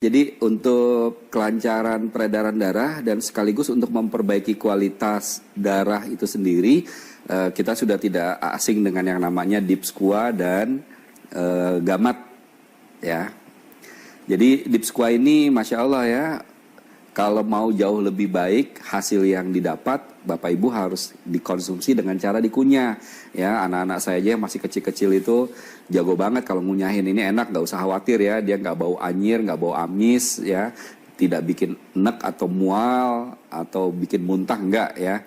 Jadi untuk kelancaran peredaran darah dan sekaligus untuk memperbaiki kualitas darah itu sendiri, kita sudah tidak asing dengan yang namanya Deep Squat dan Gamat ya. Jadi Deep Squat ini Masya Allah ya, kalau mau jauh lebih baik hasil yang didapat, Bapak Ibu harus dikonsumsi dengan cara dikunyah. Ya, anak-anak saya aja yang masih kecil-kecil itu jago banget kalau ngunyahin. Ini enak, nggak usah khawatir ya. Dia nggak bau anyir, nggak bau amis ya. Tidak bikin enek atau mual atau bikin muntah, enggak ya.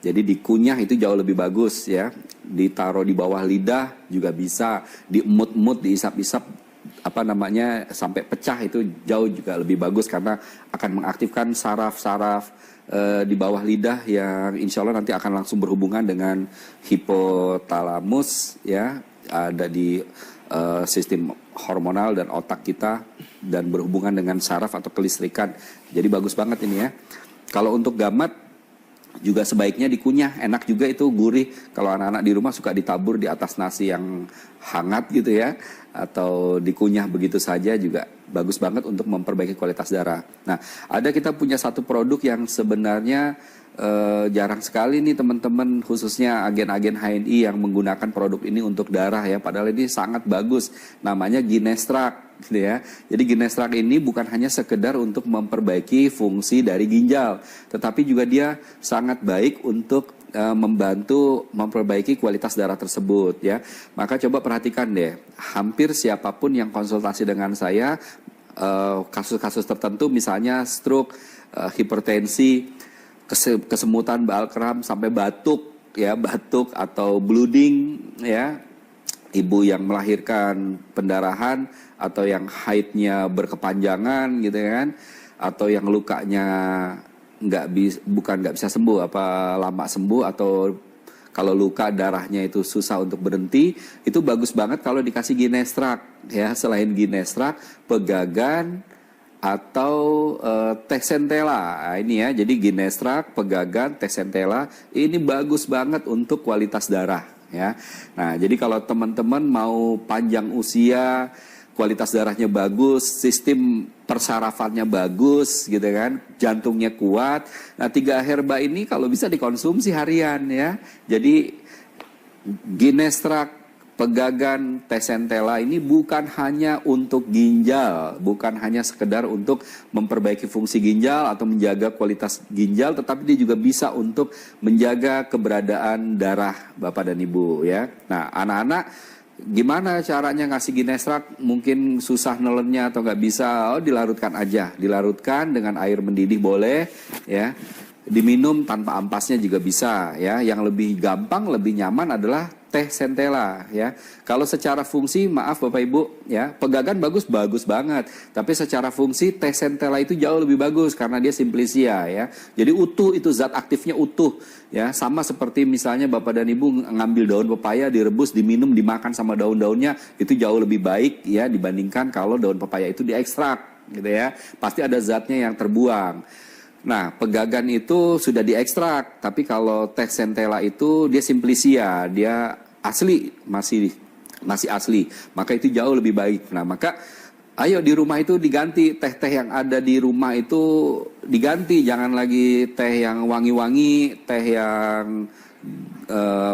Jadi dikunyah itu jauh lebih bagus ya. Ditaruh di bawah lidah juga bisa. Diemut-emut, diisap-isap sampai pecah itu jauh juga lebih bagus karena akan mengaktifkan saraf-saraf di bawah lidah yang insya Allah nanti akan langsung berhubungan dengan hipotalamus ya, ada di sistem hormonal dan otak kita dan berhubungan dengan saraf atau kelistrikan. Jadi bagus banget ini ya. Kalau untuk Gamat juga sebaiknya dikunyah, enak juga itu, gurih. Kalau anak-anak di rumah suka ditabur di atas nasi yang hangat gitu ya, atau dikunyah begitu saja juga bagus banget untuk memperbaiki kualitas darah. Nah, kita punya satu produk yang sebenarnya jarang sekali nih teman-teman, khususnya agen-agen HNI yang menggunakan produk ini untuk darah ya, padahal ini sangat bagus. Namanya Ginestrak gitu ya. Jadi Ginestrak ini bukan hanya sekedar untuk memperbaiki fungsi dari ginjal, tetapi juga dia sangat baik untuk membantu memperbaiki kualitas darah tersebut ya. Maka coba perhatikan deh, hampir siapapun yang konsultasi dengan saya, kasus-kasus tertentu misalnya stroke, hipertensi, kesemutan balkram sampai batuk ya, batuk atau blooding ya, ibu yang melahirkan pendarahan atau yang haidnya berkepanjangan gitu kan, atau yang lukanya bukan nggak bisa sembuh, lama sembuh, atau kalau luka darahnya itu susah untuk berhenti, itu bagus banget kalau dikasih Ginestrak ya. Selain Ginestrak, Pegagan atau teh centella. Nah, ini ya, jadi Ginestrak, Pegagan, teh centella ini bagus banget untuk kualitas darah ya. Nah, jadi kalau teman-teman mau panjang usia, kualitas darahnya bagus, sistem persarafannya bagus gitu kan, jantungnya kuat. Nah, 3 herba ini kalau bisa dikonsumsi harian ya. Jadi Ginestrak, Pegagan, teh centella ini bukan hanya untuk ginjal, bukan hanya sekedar untuk memperbaiki fungsi ginjal atau menjaga kualitas ginjal, tetapi dia juga bisa untuk menjaga keberadaan darah Bapak dan Ibu ya. Nah, anak-anak gimana caranya ngasih Ginestrak? Mungkin susah nelennya atau nggak bisa, dilarutkan aja, dilarutkan dengan air mendidih boleh ya. Diminum tanpa ampasnya juga bisa ya. Yang lebih gampang, lebih nyaman adalah teh centella ya. Kalau secara fungsi, maaf Bapak Ibu ya, Pegagan bagus banget. Tapi secara fungsi teh centella itu jauh lebih bagus karena dia simplicia ya. Jadi utuh, itu zat aktifnya utuh ya. Sama seperti misalnya Bapak dan Ibu ngambil daun pepaya, direbus, diminum, dimakan sama daun-daunnya, itu jauh lebih baik ya dibandingkan kalau daun pepaya itu diekstrak gitu ya. Pasti ada zatnya yang terbuang. Nah, Pegagan itu sudah diekstrak, tapi kalau teh centella itu dia simplicia, dia asli, masih asli, maka itu jauh lebih baik. Nah, maka ayo di rumah itu diganti, teh-teh yang ada di rumah itu diganti, jangan lagi teh yang wangi-wangi, teh yang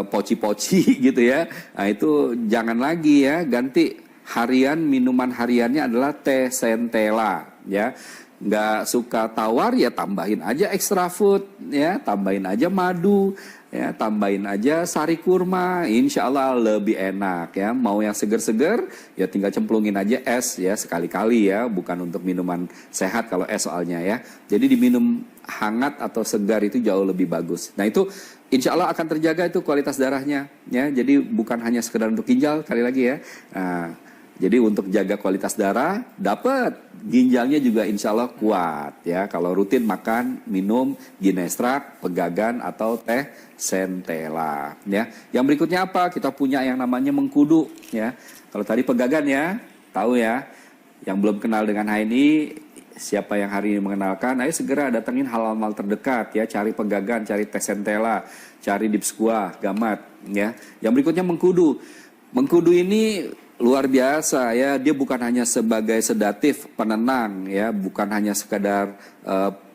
poci-poci gitu ya. Nah, itu jangan lagi ya, ganti harian, minuman hariannya adalah teh centella ya. Nggak suka tawar ya tambahin aja extra food ya, tambahin aja madu ya, tambahin aja sari kurma, insya Allah lebih enak ya. Mau yang seger-seger ya tinggal cemplungin aja es ya sekali-kali ya, bukan untuk minuman sehat kalau es soalnya ya. Jadi diminum hangat atau segar itu jauh lebih bagus. Nah, itu insya Allah akan terjaga itu kualitas darahnya ya. Jadi bukan hanya sekedar untuk ginjal, kali lagi ya. Nah, jadi untuk jaga kualitas darah, dapat ginjalnya juga insya Allah kuat ya. Kalau rutin makan, minum Ginestrak, Pegagan atau teh centella ya. Yang berikutnya apa? Kita punya yang namanya mengkudu ya. Kalau tadi Pegagan ya, tahu ya. Yang belum kenal dengan HNI, siapa yang hari ini mengenalkan, ayo segera datengin halaman terdekat ya. Cari Pegagan, cari teh centella, cari Deep Squat, Gamat ya. Yang berikutnya mengkudu. Mengkudu ini Luar biasa ya, dia bukan hanya sebagai sedatif penenang ya, bukan hanya sekedar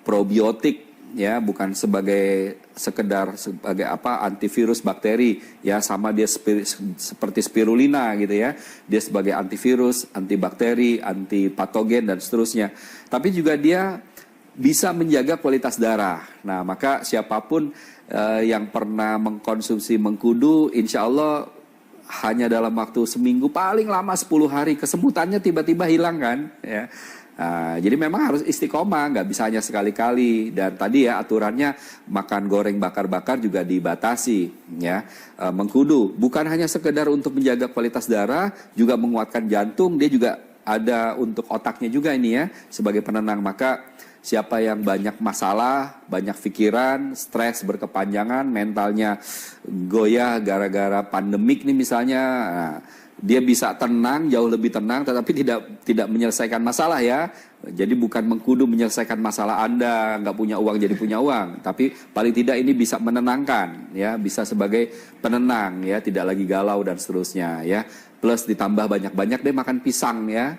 probiotik ya, bukan sebagai sekedar sebagai apa antivirus bakteri ya, sama dia seperti spirulina gitu ya. Dia sebagai antivirus, antibakteri, antipatogen dan seterusnya. Tapi juga dia bisa menjaga kualitas darah. Nah, maka siapapun yang pernah mengkonsumsi mengkudu, insya Allah hanya dalam waktu seminggu, paling lama 10 hari, kesemutannya tiba-tiba hilang kan ya. Jadi memang harus istiqomah, nggak bisa hanya sekali-kali. Dan tadi ya aturannya makan goreng bakar-bakar juga dibatasi ya. Mengkudu bukan hanya sekedar untuk menjaga kualitas darah, juga menguatkan jantung, dia juga ada untuk otaknya juga ini ya, sebagai penenang. Maka siapa yang banyak masalah, banyak pikiran, stres berkepanjangan, mentalnya goyah gara-gara pandemik nih misalnya, nah, dia bisa tenang, jauh lebih tenang, tetapi tidak menyelesaikan masalah ya. Jadi bukan mengkudu menyelesaikan masalah Anda, nggak punya uang jadi punya uang, tapi paling tidak ini bisa menenangkan ya, bisa sebagai penenang ya, tidak lagi galau dan seterusnya ya. Plus ditambah banyak-banyak deh makan pisang ya.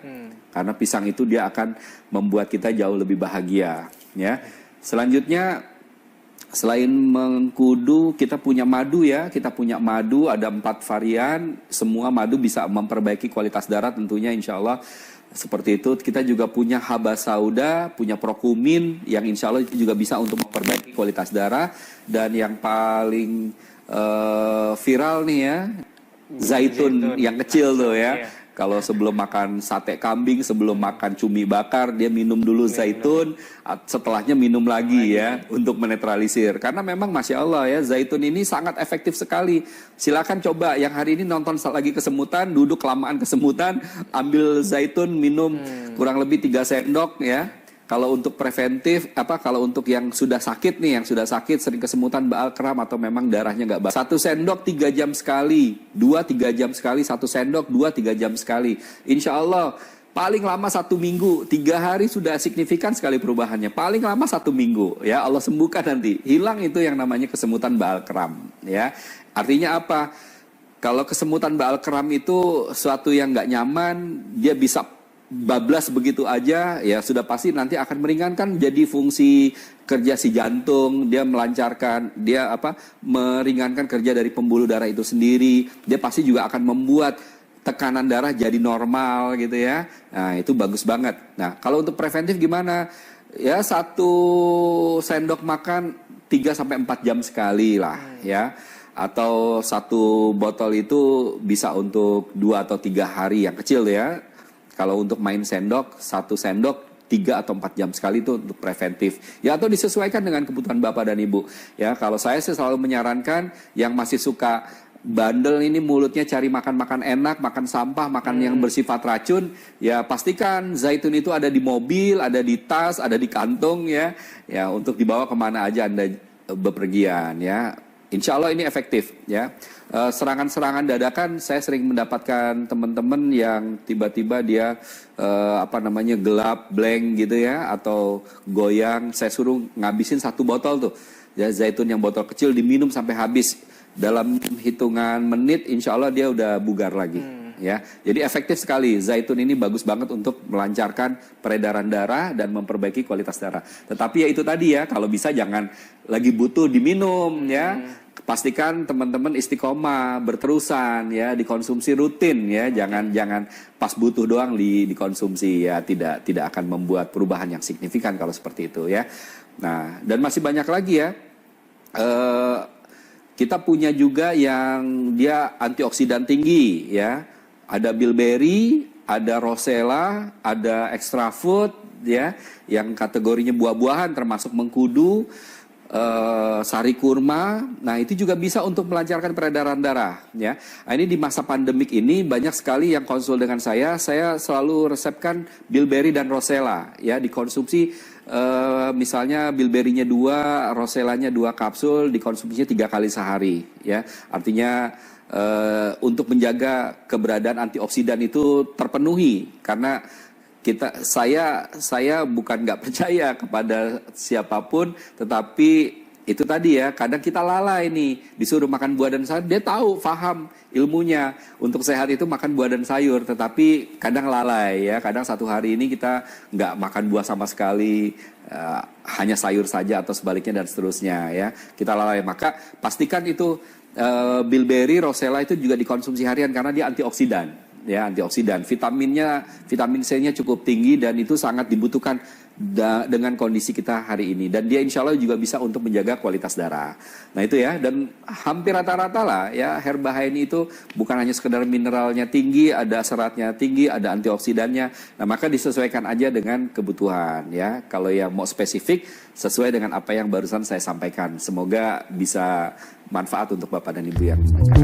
Karena pisang itu dia akan membuat kita jauh lebih bahagia ya. Selanjutnya selain mengkudu kita punya madu ya. Kita punya madu ada 4 varian. Semua madu bisa memperbaiki kualitas darah tentunya insya Allah. Seperti itu. Kita juga punya haba sauda, punya prokumin yang insya Allah itu juga bisa untuk memperbaiki kualitas darah. Dan yang paling viral nih ya, zaitun yang kecil tuh ya. Kalau sebelum makan sate kambing, sebelum makan cumi bakar, dia minum dulu zaitun, setelahnya minum lagi ya, untuk menetralisir. Karena memang Masya Allah ya, zaitun ini sangat efektif sekali. Silakan coba, yang hari ini nonton lagi kesemutan, duduk kelamaan kesemutan, ambil zaitun, minum kurang lebih 3 sendok ya. Kalau untuk preventif, kalau untuk yang sudah sakit nih, yang sudah sakit sering kesemutan, baal kram atau memang darahnya nggak bagus. 1 sendok 3 jam sekali, 2-3 jam sekali, 1 sendok 2-3 jam sekali. Insya Allah paling lama 1 minggu, 3 hari sudah signifikan sekali perubahannya. Paling lama 1 minggu, ya Allah sembuhkan nanti. Hilang itu yang namanya kesemutan baal kram, ya. Artinya apa? Kalau kesemutan baal kram itu suatu yang nggak nyaman, dia bisa bablas begitu aja, ya sudah pasti nanti akan meringankan jadi fungsi kerja si jantung, dia melancarkan, dia meringankan kerja dari pembuluh darah itu sendiri, dia pasti juga akan membuat tekanan darah jadi normal gitu ya. Nah itu bagus banget. Nah kalau untuk preventif gimana? Ya 1 sendok makan 3-4 jam sekali lah ya. Atau 1 botol itu bisa untuk 2 atau 3 hari yang kecil ya. Kalau untuk main sendok, 1 sendok 3 atau 4 jam sekali itu untuk preventif. Ya atau disesuaikan dengan kebutuhan Bapak dan Ibu. Ya kalau saya sih selalu menyarankan yang masih suka bandel ini mulutnya cari makan-makan enak, makan sampah, makan yang bersifat racun, ya pastikan zaitun itu ada di mobil, ada di tas, ada di kantong ya. Ya untuk dibawa kemana aja Anda bepergian ya. Insya Allah ini efektif ya. Serangan-serangan dadakan saya sering mendapatkan teman-teman yang tiba-tiba dia gelap, blank gitu ya, atau goyang. Saya suruh ngabisin 1 botol tuh ya, zaitun yang botol kecil diminum sampai habis. Dalam hitungan menit insya Allah dia udah bugar lagi ya. Jadi efektif sekali. Zaitun ini bagus banget untuk melancarkan peredaran darah dan memperbaiki kualitas darah. Tetapi ya itu tadi ya, kalau bisa jangan lagi butuh diminum ya. Pastikan teman-teman istiqomah, berterusan ya, dikonsumsi rutin ya. Jangan pas butuh doang dikonsumsi ya, tidak akan membuat perubahan yang signifikan kalau seperti itu ya. Nah, dan masih banyak lagi ya. Kita punya juga yang dia antioksidan tinggi ya. Ada bilberry, ada rosella, ada extra food ya, yang kategorinya buah-buahan termasuk mengkudu, sari kurma. Nah, itu juga bisa untuk melancarkan peredaran darah ya. Nah, ini di masa pandemik ini banyak sekali yang konsul dengan saya selalu resepkan bilberry dan rosella ya, dikonsumsi. Misalnya bilberry-nya 2, rosellanya 2 kapsul, dikonsumsinya 3 kali sehari ya. Artinya untuk menjaga keberadaan antioksidan itu terpenuhi. Karena saya bukan nggak percaya kepada siapapun, tetapi itu tadi ya, kadang kita lalai nih, disuruh makan buah dan sayur, dia tahu, paham ilmunya, untuk sehat itu makan buah dan sayur, tetapi kadang lalai ya, kadang satu hari ini kita nggak makan buah sama sekali, hanya sayur saja atau sebaliknya dan seterusnya ya, kita lalai. Maka pastikan itu bilberry, rosella itu juga dikonsumsi harian karena dia antioksidan. Ya, antioksidan, vitamin C-nya cukup tinggi dan itu sangat dibutuhkan dengan kondisi kita hari ini, dan dia insya Allah juga bisa untuk menjaga kualitas darah. Nah itu ya, dan hampir rata-rata lah ya, herba ini itu bukan hanya sekedar mineralnya tinggi, ada seratnya tinggi, ada antioksidannya. Nah maka disesuaikan aja dengan kebutuhan ya. Kalau yang mau spesifik sesuai dengan apa yang barusan saya sampaikan. Semoga bisa manfaat untuk Bapak dan Ibu yang mendengar.